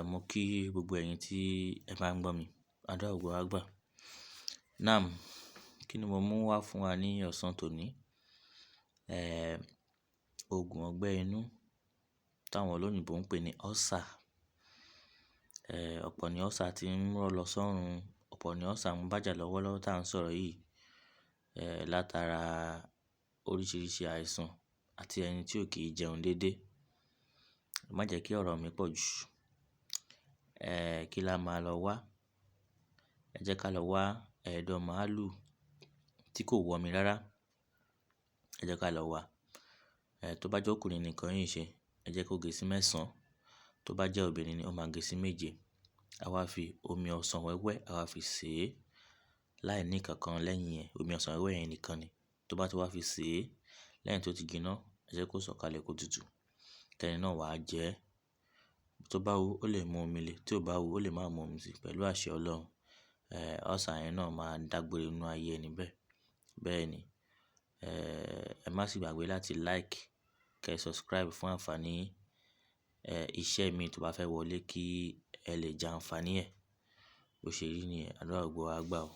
Mo kí gbogbo ẹ̀yin tí ẹ bá ń gbọ́ mi. Àdúrà gbogbo wa gbà. Naam, kí ni mo mú wá fún wa ní ọ̀sán tòní? Òògùn ọgbẹ́ inú táwọn olóyìnbo ń pè ní ulcer. Ọ̀pọ̀ ní ulcer tí ń rọ́ lọ sọ́run, ọ̀pọ̀ ní ulcer ń bájà lọ́wọ́lọ́wọ́ tá à ń sọ̀rọ̀ yìí, látara oríṣiríṣi àìsàn àti ẹni tí ò kì í jẹun dédé. Má jẹ́ kí ọ̀rọ̀ mi pọ̀ jù. Kí la máa lọ wá? Ẹ jẹ́ ká lọ wá ẹ̀dọ̀ màlúù tí kò wọ̀ mí rárá. Ẹ jẹ́ ká lọ wá. Tó bá jẹ́ ọkùnrin nìkan yìí ṣe, ẹ jẹ́ kó gé sí mẹ́sàn-án. Tó bá jẹ́ obìnrin ni, ó máa gé sí méje. A wá fi omi ọsàn wẹ́wẹ́, a wá fi sè é láì ní kankan lẹ́yìn ẹ̀. Omi ọsàn wẹ́wẹ́ yẹn nìkan ni. Tó bá ti wá fi sè é, lẹ́yìn tó ti jiná, ẹ jẹ́ kó sọ̀kalẹ̀ kó tutù. Kẹ́ni náà wá jẹ ẹ́. Tó bá wù ó lè mu omi lé, tí ò bá wù ó lè má mu omi sí pẹ̀lú àṣẹ Ọlọ́run. Ulcer yẹn náà máa dàgbére nínú ayé ẹni bẹ́ẹ̀. Bẹ́ẹ̀ ni. Ẹ má sì gbàgbé láti like, kẹ́ subscribe fún àǹfààní iṣẹ́ mi tó bá fẹ́ wọlé kí ẹ lè jẹ àǹfààní ẹ̀. Bó ṣe rí nìyẹn, àdúrà gbogbo wa gbà o.